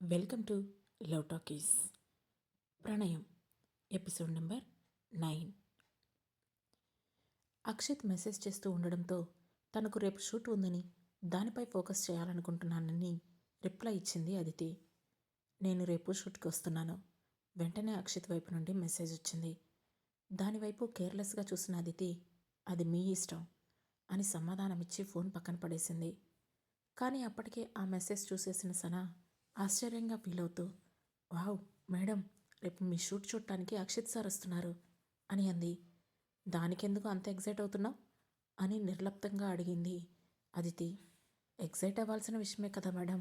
Welcome to love talkies. ప్రణయం episode number 9. Akshit message చేస్తూ ఉండడంతో తనకు రేపు షూట్ ఉందని దానిపై ఫోకస్ చేయాలనుకుంటున్నానని రిప్లై ఇచ్చింది అదితి. నేను రేపు షూట్కి వస్తున్నాను. వెంటనే అక్షిత్ వైపు నుండి మెసేజ్ వచ్చింది. దానివైపు కేర్లెస్గా చూసిన అదితి అది మీ ఇష్టం అని సమాధానమిచ్చి ఫోన్ పక్కన పడేసింది. కానీ అప్పటికే ఆ మెసేజ్ చూసేసిన సనా ఆశ్చర్యంగా ఫీల్ అవుతూ, వావ్ మేడం, రేపు మీ షూట్ చూడటానికి అక్షిత్ సార్ వస్తున్నారు అని అంది. దానికెందుకు అంత ఎగ్జైట్ అవుతున్నావు అని నిర్లిప్తంగా అడిగింది అదితి. ఎగ్జైట్ అవ్వాల్సిన విషయమే కదా మేడం.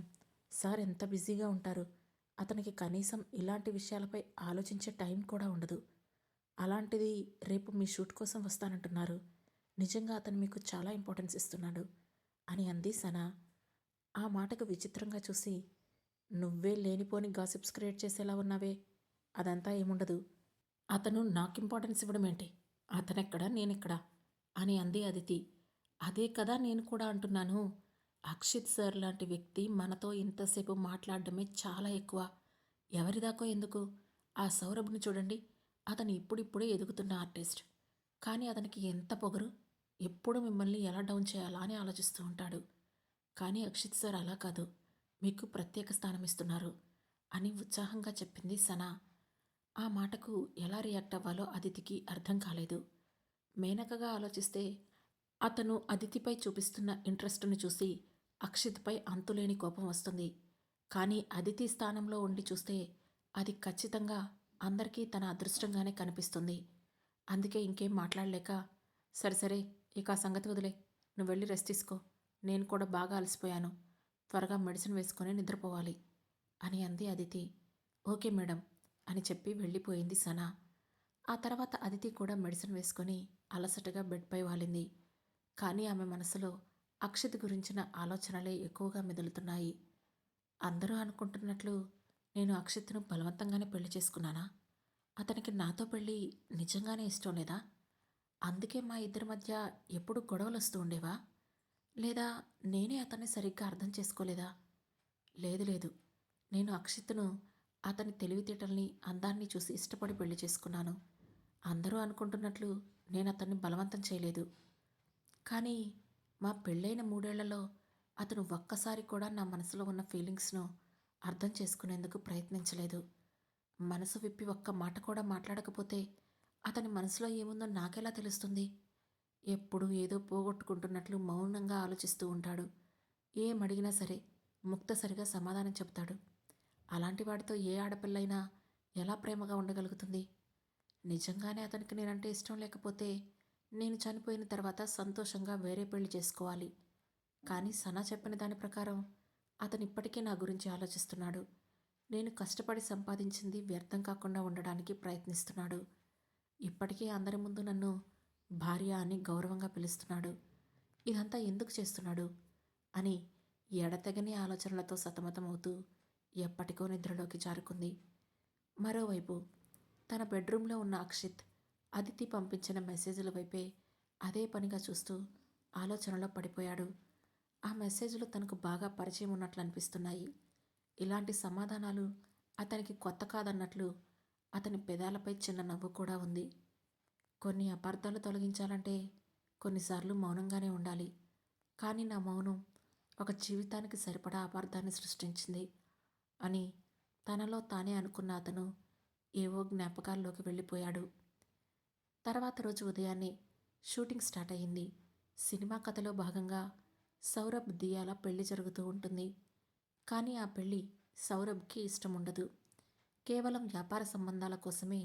సార్ ఎంత బిజీగా ఉంటారు. అతనికి కనీసం ఇలాంటి విషయాలపై ఆలోచించే టైం కూడా ఉండదు. అలాంటిది రేపు మీ షూట్ కోసం వస్తానంటున్నారు. నిజంగా అతను మీకు చాలా ఇంపార్టెన్స్ ఇస్తున్నాడు అని అంది సనా. ఆ మాటకు విచిత్రంగా చూసి, నువ్వే లేనిపోని గాసిప్స్ క్రియేట్ చేసేలా ఉన్నావే, అదంతా ఏముండదు. అతను నాకు ఇంపార్టెన్స్ ఇవ్వడమేంటి? అతనెక్కడా నేనెక్కడా అని అంది అదితి. అదే కదా నేను కూడా అంటున్నాను. అక్షిత్ సార్ లాంటి వ్యక్తి మనతో ఇంతసేపు మాట్లాడడమే చాలా ఎక్కువ. ఎవరిదాకో ఎందుకు? ఆ సౌరభ్ని చూడండి. అతను ఇప్పుడిప్పుడే ఎదుగుతున్న ఆర్టిస్ట్. కానీ అతనికి ఎంత పొగరు. ఎప్పుడు మిమ్మల్ని ఎలా డౌన్ చేయాలా అని ఆలోచిస్తూ ఉంటాడు. కానీ అక్షిత్ సార్ అలా కాదు. మీకు ప్రత్యేక స్థానం ఇస్తున్నారు అని ఉత్సాహంగా చెప్పింది సనా. ఆ మాటకు ఎలా రియాక్ట్ అవ్వాలో అదితికి అర్థం కాలేదు. మేనకగా ఆలోచిస్తే అతను అదితిపై చూపిస్తున్న ఇంట్రెస్ట్ను చూసి అక్షిత్పై అంతులేని కోపం వస్తుంది. కానీ అదితి స్థానంలో ఉండి చూస్తే అది ఖచ్చితంగా అందరికీ తన అదృష్టంగానే కనిపిస్తుంది. అందుకే ఇంకేం మాట్లాడలేక, సరే ఇక ఆ సంగతి వదిలే, నువ్వు వెళ్ళి రెస్ట్ తీసుకో. నేను కూడా బాగా అలసిపోయాను. త్వరగా మెడిసిన్ వేసుకొని నిద్రపోవాలి అని అంది అదితి. ఓకే మేడం అని చెప్పి వెళ్ళిపోయింది సనా. ఆ తర్వాత అదితి కూడా మెడిసిన్ వేసుకొని అలసటగా బెడ్పై వాలింది. కానీ ఆమె మనసులో అక్షిత్ గురించిన ఆలోచనలే ఎక్కువగా మెదులుతున్నాయి. అందరూ అనుకుంటున్నట్లు నేను అక్షిత్ను బలవంతంగానే పెళ్లి చేసుకున్నానా? అతనికి నాతో పెళ్ళి నిజంగానే ఇష్టం లేదా? అందుకే మా ఇద్దరి మధ్య ఎప్పుడు గొడవలు వస్తూ ఉండేవా? లేదా నేనే అతన్ని సరిగ్గా అర్థం చేసుకోలేదా? లేదు, నేను అక్షిత్ను అతని తెలివితేటల్ని, అందాన్ని చూసి ఇష్టపడి పెళ్లి చేసుకున్నాను. అందరూ అనుకుంటున్నట్లు నేను అతన్ని బలవంతం చేయలేదు. కానీ మా పెళ్ళైన 3 ఏళ్లలో అతను ఒక్కసారి కూడా నా మనసులో ఉన్న ఫీలింగ్స్ను అర్థం చేసుకునేందుకు ప్రయత్నించలేదు. మనసు విప్పి ఒక్క మాట కూడా మాట్లాడకపోతే అతని మనసులో ఏముందో నాకెలా తెలుస్తుంది? ఎప్పుడూ ఏదో పోగొట్టుకుంటున్నట్లు మౌనంగా ఆలోచిస్తూ ఉంటాడు. ఏమడిగినా సరే ముక్తసరిగా సమాధానం చెప్తాడు. అలాంటి వాడితో ఏ ఆడపిల్లైనా ఎలా ప్రేమగా ఉండగలుగుతుంది? నిజంగానే అతనికి నేనంటే ఇష్టం లేకపోతే నేను చనిపోయిన తర్వాత సంతోషంగా వేరే పెళ్లి చేసుకోవాలి. కానీ సనా చెప్పిన దాని ప్రకారం అతను ఇప్పటికీ నా గురించి ఆలోచిస్తున్నాడు. నేను కష్టపడి సంపాదించింది వ్యర్థం కాకుండా ఉండడానికి ప్రయత్నిస్తున్నాడు. ఇప్పటికీ అందరి ముందు నన్ను భార్య అని గౌరవంగా పిలుస్తున్నాడు. ఇదంతా ఎందుకు చేస్తున్నాడు అని ఎడతెగని ఆలోచనలతో సతమతమవుతూ ఎప్పటికో నిద్రలోకి జారుకుంది. మరోవైపు తన బెడ్రూమ్లో ఉన్న అక్షిత్ అదితి పంపించిన మెసేజ్ల వైపే అదే పనిగా చూస్తూ ఆలోచనలో పడిపోయాడు. ఆ మెసేజ్లు తనకు బాగా పరిచయం ఉన్నట్లు అనిపిస్తున్నాయి. ఇలాంటి సమాధానాలు అతనికి కొత్త కాదన్నట్లు అతని పెదాలపై చిన్న నవ్వు కూడా ఉంది. కొన్ని అపార్థాలు తొలగించాలంటే కొన్నిసార్లు మౌనంగానే ఉండాలి. కానీ నా మౌనం ఒక జీవితానికి సరిపడా అపార్థాన్ని సృష్టించింది అని తనలో తానే అనుకున్న అతను ఏవో జ్ఞాపకాల్లోకి వెళ్ళిపోయాడు. తర్వాత రోజు ఉదయాన్నే షూటింగ్ స్టార్ట్ అయ్యింది. సినిమా కథలో భాగంగా సౌరభ్ దియాల పెళ్లి జరుగుతూ ఉంటుంది. కానీ ఆ పెళ్లి సౌరభ్కి ఇష్టం ఉండదు. కేవలం వ్యాపార సంబంధాల కోసమే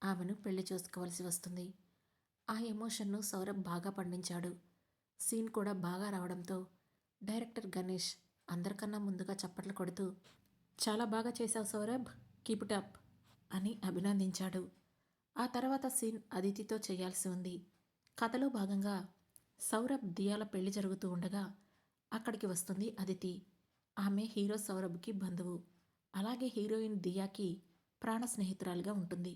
ఆమెను పెళ్లి చేసుకోవలసి వస్తుంది. ఆ ఎమోషన్ను సౌరభ్ బాగా పండించాడు. సీన్ కూడా బాగా రావడంతో డైరెక్టర్ గణేష్ అందరికన్నా ముందుగా చప్పట్లు కొడుతూ, చాలా బాగా చేశావు సౌరభ్, కీప్ ఇట్ అప్ అని అభినందించాడు. ఆ తర్వాత సీన్ అదితితో చేయాల్సి ఉంది. కథలో భాగంగా సౌరభ్ దియాల పెళ్లి జరుగుతూ ఉండగా అక్కడికి వస్తుంది అదితి. ఆమె హీరో సౌరభ్కి బంధువు. అలాగే హీరోయిన్ దియాకి ప్రాణ స్నేహితురాలుగా ఉంటుంది.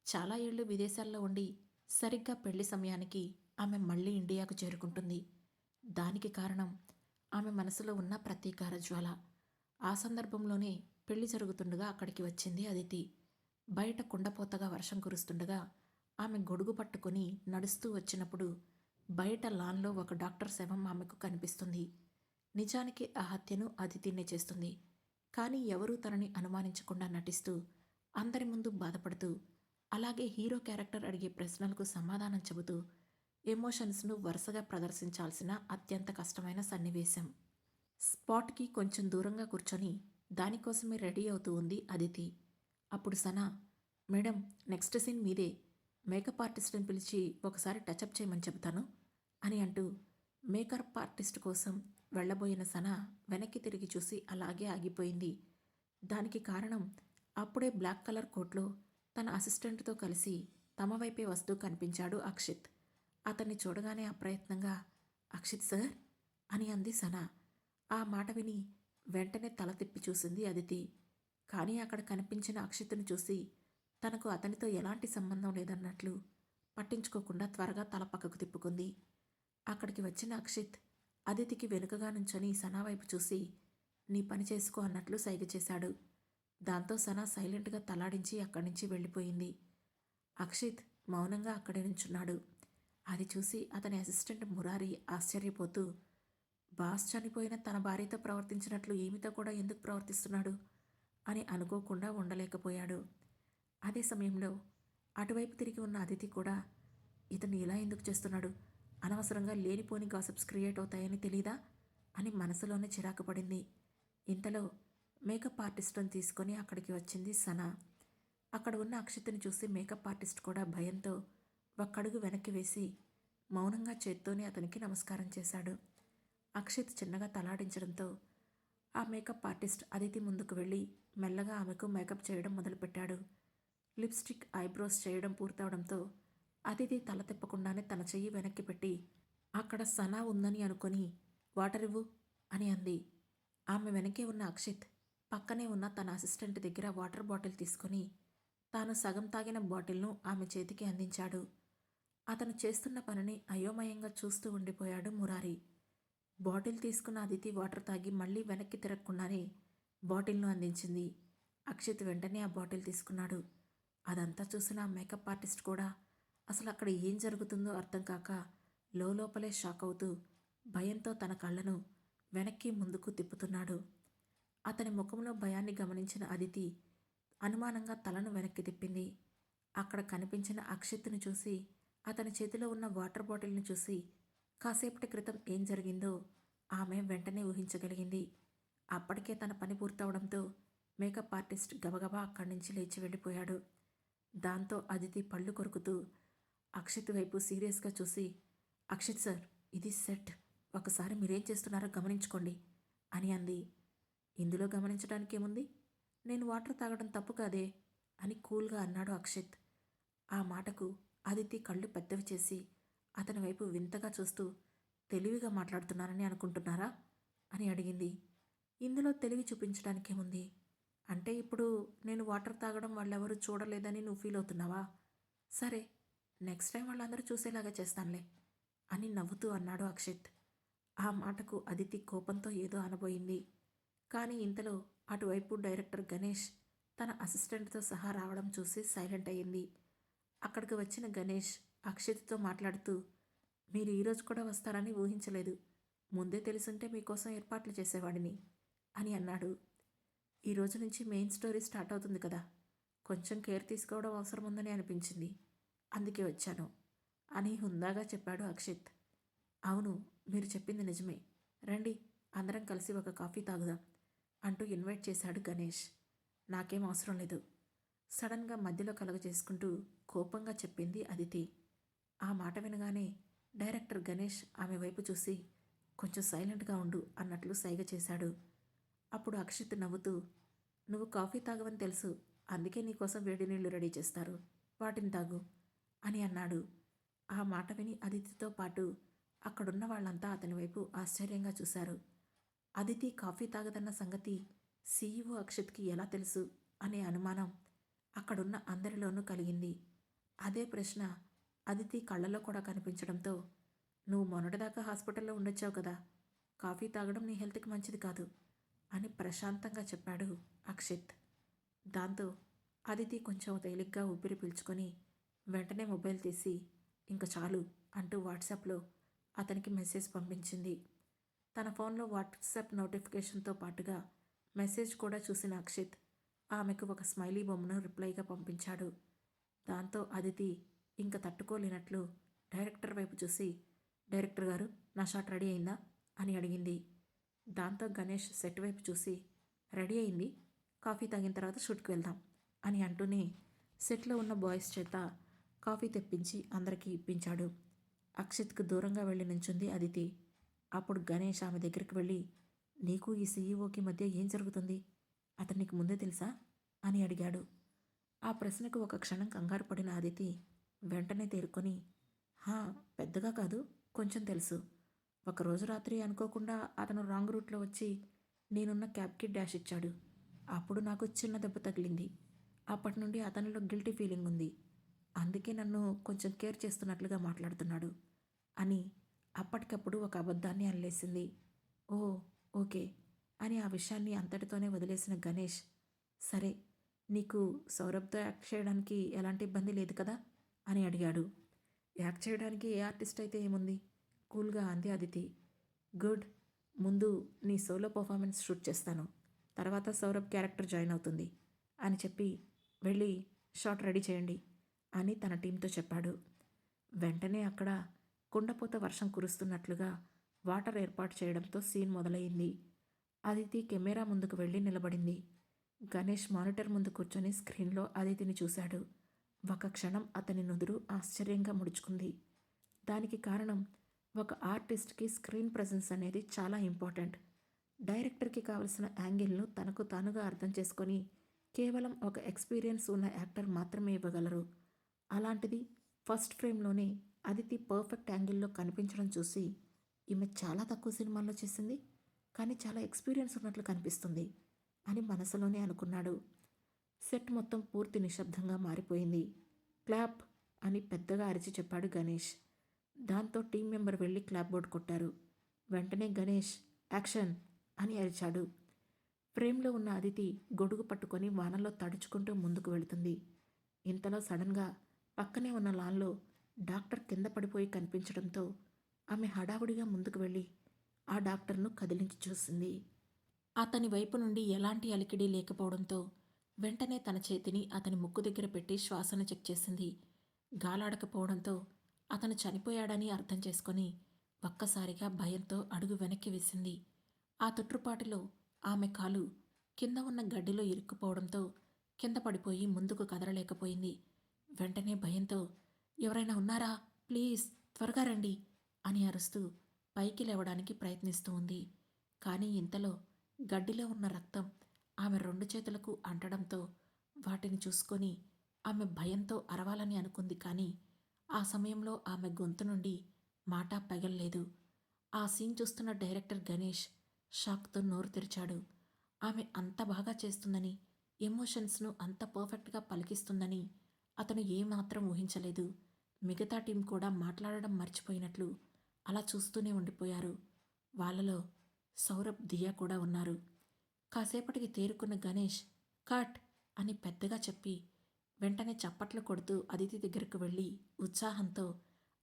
చాలా ఏళ్ళు విదేశాల్లో ఉండి సరిగ్గా పెళ్లి సమయానికి ఆమె మళ్ళీ ఇండియాకు చేరుకుంటుంది. దానికి కారణం ఆమె మనసులో ఉన్న ప్రతీకార జ్వాల. ఆ సందర్భంలోనే పెళ్లి జరుగుతుండగా అక్కడికి వచ్చింది అదితి. బయట కుండపోతగా వర్షం కురుస్తుండగా ఆమె గొడుగు పట్టుకుని నడుస్తూ వచ్చినప్పుడు బయట లాన్లో ఒక డాక్టర్ శవం ఆమెకు కనిపిస్తుంది. నిజానికి ఆ హత్యను అదితినే చేస్తుంది. కానీ ఎవరూ తనని అనుమానించకుండా నటిస్తూ అందరి ముందు బాధపడుతూ అలాగే హీరో క్యారెక్టర్ అడిగే ప్రశ్నలకు సమాధానం చెబుతూ ఎమోషన్స్ను వరుసగా ప్రదర్శించాల్సిన అత్యంత కష్టమైన సన్నివేశం. స్పాట్కి కొంచెం దూరంగా కూర్చొని దానికోసమే రెడీ అవుతూ ఉంది అదితి. అప్పుడు సనా, మేడం నెక్స్ట్ సీన్ మీదే, మేకప్ ఆర్టిస్ట్ని పిలిచి ఒకసారి టచప్ చేయమని చెబుతాను అని అంటూ మేకప్ ఆర్టిస్ట్ కోసం వెళ్ళబోయిన సనా వెనక్కి తిరిగి చూసి అలాగే ఆగిపోయింది. దానికి కారణం అప్పుడే బ్లాక్ కలర్ కోట్లో తన అసిస్టెంట్తో కలిసి తమ వైపే వస్తూ కనిపించాడు అక్షిత్. అతన్ని చూడగానే అప్రయత్నంగా అక్షిత్ సార్ అని అంది సనా. ఆ మాట విని వెంటనే తల తిప్పి చూసింది అదితి. కానీ అక్కడ కనిపించిన అక్షిత్ను చూసి తనకు అతనితో ఎలాంటి సంబంధం లేదన్నట్లు పట్టించుకోకుండా త్వరగా తల పక్కకు తిప్పుకుంది. అక్కడికి వచ్చిన అక్షిత్ అదితికి వెనుకగా నుంచొని సనా వైపు చూసి నీ పని చేసుకో అన్నట్లు సైగ చేశాడు. దాంతో సనా సైలెంట్గా తలాడించి అక్కడి నుంచి వెళ్ళిపోయింది. అక్షిత్ మౌనంగా అక్కడే నుంచున్నాడు. అది చూసి అతని అసిస్టెంట్ మురారి ఆశ్చర్యపోతూ బాస్ చనిపోయిన తన భార్యతో ప్రవర్తించినట్లు ఈమెతో కూడా ఎందుకు ప్రవర్తిస్తున్నాడు అని అనుకోకుండా ఉండలేకపోయాడు. అదే సమయంలో అటువైపు తిరిగి ఉన్న అదితి కూడా ఇతను ఇలా ఎందుకు చేస్తున్నాడు, అనవసరంగా లేనిపోని గాసిప్స్ క్రియేట్ అవుతాయని తెలీదా అని మనసులోనే చిరాకు పడింది. ఇంతలో మేకప్ ఆర్టిస్ట్ని తీసుకొని అక్కడికి వచ్చింది సనా. అక్కడ ఉన్న అక్షిత్ని చూసి మేకప్ ఆర్టిస్ట్ కూడా భయంతో ఒక్కడుగు వెనక్కి వేసి మౌనంగా చేత్తోనే అతనికి నమస్కారం చేశాడు. అక్షిత్ చిన్నగా తలాడించడంతో ఆ మేకప్ ఆర్టిస్ట్ అదితి ముందుకు వెళ్ళి మెల్లగా ఆమెకు మేకప్ చేయడం మొదలుపెట్టాడు. లిప్స్టిక్, ఐబ్రోస్ చేయడం పూర్తవడంతో అదితి తల తిప్పకుండానే తన చెయ్యి వెనక్కి పెట్టి అక్కడ సనా ఉందని అనుకొని వాటర్ ఇవ్వు అని అంది. ఆమె వెనకే ఉన్న అక్షిత్ పక్కనే ఉన్న తన అసిస్టెంట్ దగ్గర వాటర్ బాటిల్ తీసుకొని తాను సగం తాగిన బాటిల్ను ఆమె చేతికి అందించాడు. అతను చేస్తున్న పనిని అయోమయంగా చూస్తూ ఉండిపోయాడు మురారి. బాటిల్ తీసుకున్న అదితి వాటర్ తాగి మళ్ళీ వెనక్కి తిరగకుండానే బాటిల్ను అందించింది. అక్షిత్ వెంటనే ఆ బాటిల్ తీసుకున్నాడు. అదంతా చూసిన ఆ మేకప్ ఆర్టిస్ట్ కూడా అసలు అక్కడ ఏం జరుగుతుందో అర్థం కాక లోపలే షాక్ అవుతూ భయంతో తన కళ్ళను వెనక్కి ముందుకు తిప్పుతున్నాడు. అతని ముఖంలో భయాన్ని గమనించిన అదితి అనుమానంగా తలను వెనక్కి తిప్పింది. అక్కడ కనిపించిన అక్షిత్ను చూసి అతని చేతిలో ఉన్న వాటర్ బాటిల్ని చూసి కాసేపటి క్రితం ఏం జరిగిందో ఆమె వెంటనే ఊహించగలిగింది. అప్పటికే తన పని పూర్తవడంతో మేకప్ ఆర్టిస్ట్ గబగబా అక్కడి నుంచి లేచి వెళ్ళిపోయాడు. దాంతో అదితి పళ్ళు కొరుకుతూ అక్షిత్ వైపు సీరియస్గా చూసి అక్షిత్ సార్, ఇది సెట్, ఒకసారి మీరేం చేస్తున్నారో గమనించుకోండి అని అంది. ఇందులో గమనించడానికి ఏముంది, నేను వాటర్ తాగడం తప్పు కాదే అని కూల్గా అన్నాడు అక్షిత్. ఆ మాటకు అదితి కళ్ళు పెద్దవి చేసి అతని వైపు వింతగా చూస్తూ తెలివిగా మాట్లాడుతున్నానని అనుకుంటున్నారా అని అడిగింది. ఇందులో తెలివి చూపించడానికేముంది, అంటే ఇప్పుడు నేను వాటర్ తాగడం వాళ్ళెవరూ చూడలేదని నువ్వు ఫీల్ అవుతున్నావా? సరే, నెక్స్ట్ టైం వాళ్ళందరూ చూసేలాగా చేస్తానులే అని నవ్వుతూ అన్నాడు అక్షిత్. ఆ మాటకు అదితి కోపంతో ఏదో అనబోయింది. కానీ ఇంతలో అటువైపు డైరెక్టర్ గణేష్ తన అసిస్టెంట్తో సహా రావడం చూసి సైలెంట్ అయ్యింది. అక్కడికి వచ్చిన గణేష్ అక్షిత్తో మాట్లాడుతూ మీరు ఈరోజు కూడా వస్తారని ఊహించలేదు, ముందే తెలుసుంటే మీకోసం ఏర్పాట్లు చేసేవాడిని అని అన్నాడు. ఈ రోజు నుంచి మెయిన్ స్టోరీ స్టార్ట్ అవుతుంది కదా, కొంచెం కేర్ తీసుకోవడం అవసరం ఉందని అనిపించింది, అందుకే వచ్చాను అని హుందాగా చెప్పాడు అక్షిత్. అవును, మీరు చెప్పింది నిజమే, రండి అందరం కలిసి ఒక కాఫీ తాగుదాం అంటూ ఇన్వైట్ చేశాడు గణేష్. నాకేం అవసరం లేదు సడన్గా మధ్యలో కలుగజేసుకుంటూ కోపంగా చెప్పింది అదితి. ఆ మాట వినగానే డైరెక్టర్ గణేష్ ఆమె వైపు చూసి కొంచెం సైలెంట్గా ఉండు అన్నట్లు సైగ చేశాడు. అప్పుడు అక్షిత్ నవ్వుతూ నువ్వు కాఫీ తాగవని తెలుసు, అందుకే నీకోసం వేడి నీళ్లు రెడీ చేస్తారు, వాటిని తాగు అని అన్నాడు. ఆ మాట విని అదితితో పాటు అక్కడున్న వాళ్ళంతా అతని వైపు ఆశ్చర్యంగా చూశారు. అదితి కాఫీ తాగదన్న సంగతి సీఈఓ అక్షిత్కి ఎలా తెలుసు అనే అనుమానం అక్కడున్న అందరిలోనూ కలిగింది. అదే ప్రశ్న అదితి కళ్ళలో కూడా కనిపించడంతో నువ్వు మొన్నటిదాకా హాస్పిటల్లో ఉండొచ్చావు కదా, కాఫీ తాగడం నీ హెల్త్కి మంచిది కాదు, అని ప్రశాంతంగా చెప్పాడు అక్షిత్. దాంతో అదితి కొంచెం తేలిగ్గా ఊపిరి పీల్చుకొని వెంటనే మొబైల్ తీసి ఇంక చాలు అంటూ వాట్సాప్లో అతనికి మెసేజ్ పంపించింది. తన ఫోన్లో వాట్సాప్ నోటిఫికేషన్తో పాటుగా మెసేజ్ కూడా చూసిన అక్షిత్ ఆమెకు ఒక స్మైలీ బొమ్మను రిప్లైగా పంపించాడు. దాంతో అదితి ఇంక తట్టుకోలేనట్లు డైరెక్టర్ వైపు చూసి, డైరెక్టర్ గారు, నా షాట్ రెడీ అయిందా అని అడిగింది. దాంతో గణేష్ సెట్ వైపు చూసి, రెడీ అయింది, కాఫీ తాగిన తర్వాత షూట్కి వెళ్దాం అని అంటూనే సెట్లో ఉన్న బాయ్స్ చేత కాఫీ తెప్పించి అందరికీ ఇప్పించాడు. అక్షిత్కు దూరంగా వెళ్ళి నించుంది అదితి. అప్పుడు గణేష్ ఆమె దగ్గరికి వెళ్ళి, నీకు ఈ సీఈఓకి మధ్య ఏం జరుగుతుంది, అతను నీకు ముందే తెలుసా అని అడిగాడు. ఆ ప్రశ్నకు ఒక క్షణం కంగారు పడిన అదితి వెంటనే తేరుకొని, హా, పెద్దగా కాదు, కొంచెం తెలుసు. ఒకరోజు రాత్రి అనుకోకుండా అతను రాంగ్ రూట్లో వచ్చి నేనున్న క్యాబ్కి డాష్ ఇచ్చాడు. అప్పుడు నాకు చిన్న దెబ్బ తగిలింది. అప్పటి నుండి అతనిలో గిల్టీ ఫీలింగ్ ఉంది. అందుకే నన్ను కొంచెం కేర్ చేస్తున్నట్లుగా మాట్లాడుతున్నాడు అని అప్పటికప్పుడు ఒక అబద్ధాన్ని అల్లేసింది. ఓ, ఓకే అని ఆ విషయాన్ని అంతటితోనే వదిలేసిన గణేష్, సరే, నీకు సౌరభ్తో యాక్ట్ చేయడానికి ఎలాంటి ఇబ్బంది లేదు కదా అని అడిగాడు. యాక్ట్ చేయడానికి ఏ ఆర్టిస్ట్ అయితే ఏముంది, కూల్గా అంది అదితి. గుడ్, ముందు నీ సోలో పర్ఫార్మెన్స్ షూట్ చేస్తాను, తర్వాత సౌరభ్ క్యారెక్టర్ జాయిన్ అవుతుంది అని చెప్పి వెళ్ళి షాట్ రెడీ చేయండి అని తన టీంతో చెప్పాడు. వెంటనే అక్కడ కుండపోత వర్షం కురుస్తున్నట్లుగా వాటర్ ఏర్పాటు చేయడంతో సీన్ మొదలైంది. అదితి కెమెరా ముందుకు వెళ్ళి నిలబడింది. గణేష్ మానిటర్ ముందు కూర్చొని స్క్రీన్లో అదితిని చూశాడు. ఒక క్షణం అతని నుదురు ఆశ్చర్యంగా ముడుచుకుంది. దానికి కారణం, ఒక ఆర్టిస్ట్కి స్క్రీన్ ప్రజెన్స్ అనేది చాలా ఇంపార్టెంట్. డైరెక్టర్కి కావలసిన యాంగిల్ను తనకు తానుగా అర్థం చేసుకొని కేవలం ఒక ఎక్స్పీరియన్స్ ఉన్న యాక్టర్ మాత్రమే ఇవ్వగలరు. అలాంటిది ఫస్ట్ ఫ్రేమ్లోనే అదితి పర్ఫెక్ట్ యాంగిల్లో కనిపించడం చూసి, ఈమె చాలా తక్కువ సినిమాల్లో చేసింది, కానీ చాలా ఎక్స్పీరియన్స్ ఉన్నట్లు కనిపిస్తుంది అని మనసులోనే అనుకున్నాడు. సెట్ మొత్తం పూర్తి నిశ్శబ్దంగా మారిపోయింది. క్లాప్ అని పెద్దగా అరిచి చెప్పాడు గణేష్. దాంతో టీం మెంబర్ వెళ్ళి క్లాప్ బోర్డ్ కొట్టారు. వెంటనే గణేష్ యాక్షన్ అని అరిచాడు. ఫ్రేమ్లో ఉన్న అదితి గొడుగు పట్టుకొని వానలో తడుచుకుంటూ ముందుకు వెళుతుంది. ఇంతలో సడన్గా పక్కనే ఉన్న లాన్లో డాక్టర్ కింద పడిపోయి కనిపించడంతో ఆమె హడావుడిగా ముందుకు వెళ్ళి ఆ డాక్టర్ను కదిలించి చూసింది. అతని వైపు నుండి ఎలాంటి అలికిడి లేకపోవడంతో వెంటనే తన చేతిని అతని ముక్కు దగ్గర పెట్టి శ్వాసను చెక్ చేసింది. గాలాడకపోవడంతో అతను చనిపోయాడని అర్థం చేసుకొని ఒక్కసారిగా భయంతో అడుగు వెనక్కి వేసింది. ఆ తొట్రుపాటిలో ఆమె కాలు కింద ఉన్న గడ్డిలో ఇరుక్కుపోవడంతో కింద పడిపోయి ముందుకు కదలలేకపోయింది. వెంటనే భయంతో, ఎవరైనా ఉన్నారా, ప్లీజ్ త్వరగా రండి అని అరుస్తూ పైకి లేవడానికి ప్రయత్నిస్తూ ఉంది. కానీ ఇంతలో గడ్డిలో ఉన్న రక్తం ఆమె 2 చేతులకు అంటడంతో వాటిని చూసుకొని ఆమె భయంతో అరవాలని అనుకుంది. కానీ ఆ సమయంలో ఆమె గొంతు నుండి మాట పెగల్లేదు. ఆ సీన్ చూస్తున్న డైరెక్టర్ గణేష్ షాక్తో నోరు తెరిచాడు. ఆమె అంత బాగా చేస్తుందని, ఎమోషన్స్ను అంత పర్ఫెక్ట్గా పలికిస్తుందని అతను ఏమాత్రం ఊహించలేదు. మిగతా టీం కూడా మాట్లాడడం మర్చిపోయినట్లు అలా చూస్తూనే ఉండిపోయారు. వాళ్ళలో సౌరభ్, దియా కూడా ఉన్నారు. కాసేపటికి తేరుకున్న గణేష్ కట్ అని పెద్దగా చెప్పి వెంటనే చప్పట్లు కొడుతూ అదితి దగ్గరకు వెళ్ళి ఉత్సాహంతో,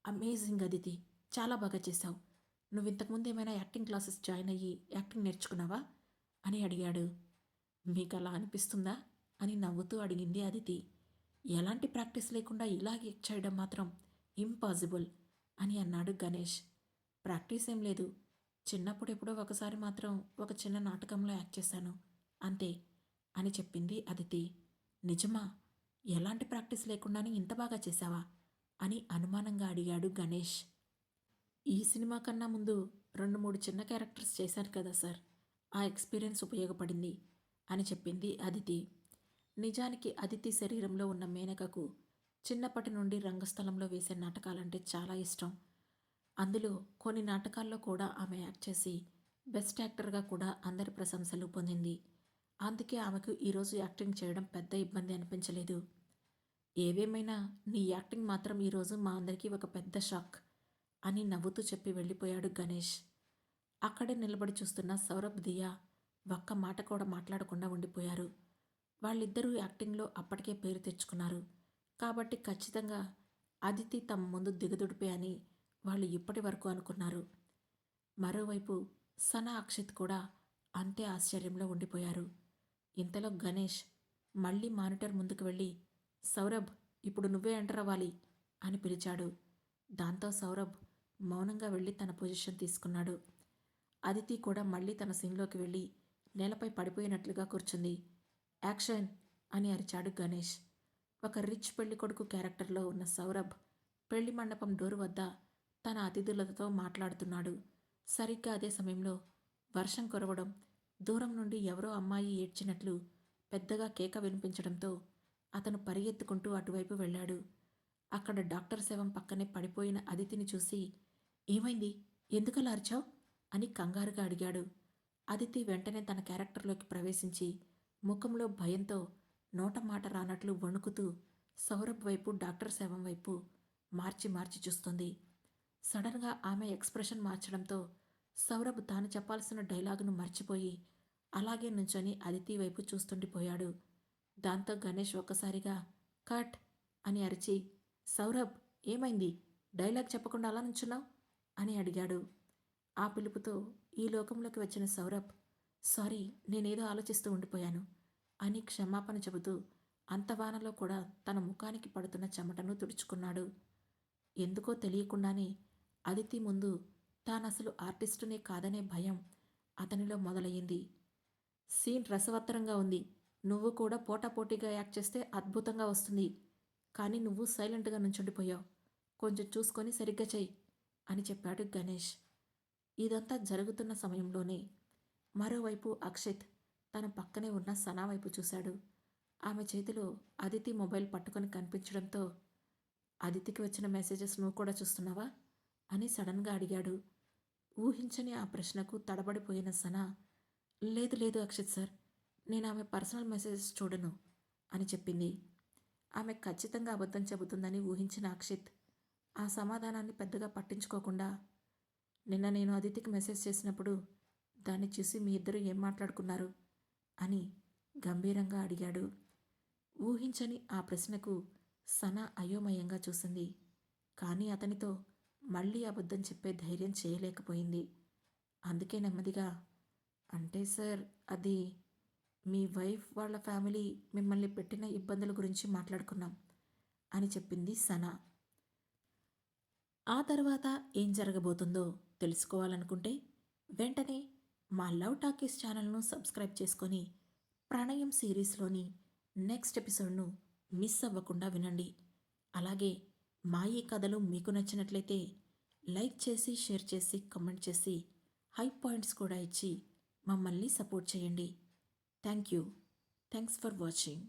అమేజింగ్ అదితి, చాలా బాగా చేశావు. నువ్వు ఇంతకుముందు ఏమైనా యాక్టింగ్ క్లాసెస్ జాయిన్ అయ్యి యాక్టింగ్ నేర్చుకున్నావా అని అడిగాడు. మీకు అలా అనిపిస్తుందా అని నవ్వుతూ అడిగింది అదితి. ఎలాంటి ప్రాక్టీస్ లేకుండా ఇలా యాక్ట్ చేయడం మాత్రం ఇంపాసిబుల్ అని అన్నాడు గణేష్. ప్రాక్టీస్ ఏం లేదు, చిన్నప్పుడు ఎప్పుడో ఒకసారి మాత్రం ఒక చిన్న నాటకంలో యాక్ట్ చేశాను అంతే అని చెప్పింది అదితి. నిజమా? ఎలాంటి ప్రాక్టీస్ లేకుండానే ఇంత బాగా చేశావా అని అనుమానంగా అడిగాడు గణేష్. ఈ సినిమా కన్నా ముందు 2-3 చిన్న క్యారెక్టర్స్ చేశాను కదా సార్, ఆ ఎక్స్పీరియన్స్ ఉపయోగపడింది అని చెప్పింది అదితి. నిజానికి అదితి శరీరంలో ఉన్న మేనకకు చిన్నప్పటి నుండి రంగస్థలంలో వేసే నాటకాలంటే చాలా ఇష్టం. అందులో కొన్ని నాటకాల్లో కూడా ఆమె యాక్ట్ చేసి బెస్ట్ యాక్టర్గా కూడా అందరి ప్రశంసలు పొందింది. అందుకే ఆమెకు ఈరోజు యాక్టింగ్ చేయడం పెద్ద ఇబ్బంది అనిపించలేదు. ఏవేమైనా నీ యాక్టింగ్ మాత్రం ఈరోజు మా అందరికీ ఒక పెద్ద షాక్ అని నవ్వుతూ చెప్పి వెళ్ళిపోయాడు గణేష్. అక్కడే నిలబడి చూస్తున్న సౌరభ్, దియా ఒక్క మాట కూడా మాట్లాడకుండా ఉండిపోయారు. వాళ్ళిద్దరూ యాక్టింగ్లో అప్పటికే పేరు తెచ్చుకున్నారు. కాబట్టి ఖచ్చితంగా అదితి తమ ముందు దిగదుడిపే అని వాళ్ళు ఇప్పటి వరకు అనుకున్నారు. మరోవైపు సనా అక్షిత్ కూడా అంతే ఆశ్చర్యంలో ఉండిపోయారు. ఇంతలో గణేష్ మళ్ళీ మానిటర్ ముందుకు వెళ్ళి, సౌరభ్, ఇప్పుడు నువ్వే ఎంటర్ అవ్వాలి అని పిలిచాడు. దాంతో సౌరభ్ మౌనంగా వెళ్ళి తన పొజిషన్ తీసుకున్నాడు. అదితి కూడా మళ్ళీ తన సీన్లోకి వెళ్ళి నేలపై పడిపోయినట్లుగా కూర్చుంది. యాక్షన్ అని అరిచాడు గణేష్. ఒక రిచ్ పెళ్లికొడుకు క్యారెక్టర్లో ఉన్న సౌరభ్ పెళ్లి మండపం డోరు వద్ద తన అతిథులతో మాట్లాడుతున్నాడు. సరిగ్గా అదే సమయంలో వర్షం కురవడం, దూరం నుండి ఎవరో అమ్మాయి ఏడ్చినట్లు పెద్దగా కేక వినిపించడంతో అతను పరిగెత్తుకుంటూ అటువైపు వెళ్ళాడు. అక్కడ డాక్టర్ శవం పక్కనే పడిపోయిన అదితిని చూసి, ఏమైంది, ఎందుకలా అరిచావు అని కంగారుగా అడిగాడు. అదితి వెంటనే తన క్యారెక్టర్లోకి ప్రవేశించి ముఖంలో భయంతో నోట మాట రానట్లు వణుకుతూ సౌరభ్ వైపు, డాక్టర్ శవం వైపు మార్చి మార్చి చూస్తుంది. సడన్గా ఆమె ఎక్స్ప్రెషన్ మార్చడంతో సౌరభ్ తాను చెప్పాల్సిన డైలాగును మర్చిపోయి అలాగే నుంచొని అదితి వైపు చూస్తుండిపోయాడు. దాంతో గణేష్ ఒక్కసారిగా కట్ అని అరిచి, సౌరభ్, ఏమైంది, డైలాగ్ చెప్పకుండా అలా నుంచున్నావు అని అడిగాడు. ఆ పిలుపుతో ఈ లోకంలోకి వచ్చిన సౌరభ్, సారీ, నేనేదో ఆలోచిస్తూ ఉండిపోయాను అని క్షమాపణ చెబుతూ అంతవానలో కూడా తన ముఖానికి పడుతున్న చెమటను తుడుచుకున్నాడు. ఎందుకో తెలియకుండానే అదితి ముందు తానసలు ఆర్టిస్టునే కాదనే భయం అతనిలో మొదలయ్యింది. సీన్ రసవత్తరంగా ఉంది, నువ్వు కూడా పోటాపోటీగా యాక్ట్ చేస్తే అద్భుతంగా వస్తుంది, కానీ నువ్వు సైలెంట్గా నుంచుండిపోయావు, కొంచెం చూసుకొని సరిగ్గా చెయ్యి అని చెప్పాడు గణేష్. ఇదంతా జరుగుతున్న సమయంలోనే మరోవైపు అక్షిత్ తన పక్కనే ఉన్న సనా వైపు చూశాడు. ఆమె చేతిలో అదితి మొబైల్ పట్టుకొని కనిపించడంతో, అదితికి వచ్చిన మెసేజెస్ నువ్వు కూడా చూస్తున్నావా అని సడన్గా అడిగాడు. ఊహించని ఆ ప్రశ్నకు తడబడిపోయిన సనా, లేదు లేదు అక్షిత్ సార్, నేను ఆమె పర్సనల్ మెసేజెస్ చూడను అని చెప్పింది. ఆమె ఖచ్చితంగా అబద్ధం చెబుతుందని ఊహించిన అక్షిత్ ఆ సమాధానాన్ని పెద్దగా పట్టించుకోకుండా, నిన్న నేను అదితికి మెసేజ్ చేసినప్పుడు దాన్ని చూసి మీ ఇద్దరు ఏం మాట్లాడుకున్నారు అని గంభీరంగా అడిగాడు. ఊహించని ఆ ప్రశ్నకు సనా అయోమయంగా చూసింది. కానీ అతనితో మళ్ళీ అబద్ధం చెప్పే ధైర్యం చేయలేకపోయింది. అందుకే నెమ్మదిగా, అంటే సార్, అది మీ వైఫ్ వాళ్ళ ఫ్యామిలీ మిమ్మల్ని పెట్టిన ఇబ్బందుల గురించి మాట్లాడుకున్నాం అని చెప్పింది సనా. ఆ తర్వాత ఏం జరగబోతుందో తెలుసుకోవాలనుకుంటే వెంటనే మా లవ్ టాకీస్ ఛానల్ను సబ్స్క్రైబ్ చేసుకొని ప్రణయం సిరీస్లోని నెక్స్ట్ ఎపిసోడ్ను మిస్ అవ్వకుండా వినండి. అలాగే మా ఈ కథలు మీకు నచ్చినట్లయితే లైక్ చేసి, షేర్ చేసి, కామెంట్ చేసి, హై పాయింట్స్ కూడా ఇచ్చి మమ్మల్ని సపోర్ట్ చేయండి. Thank you. Thanks for watching.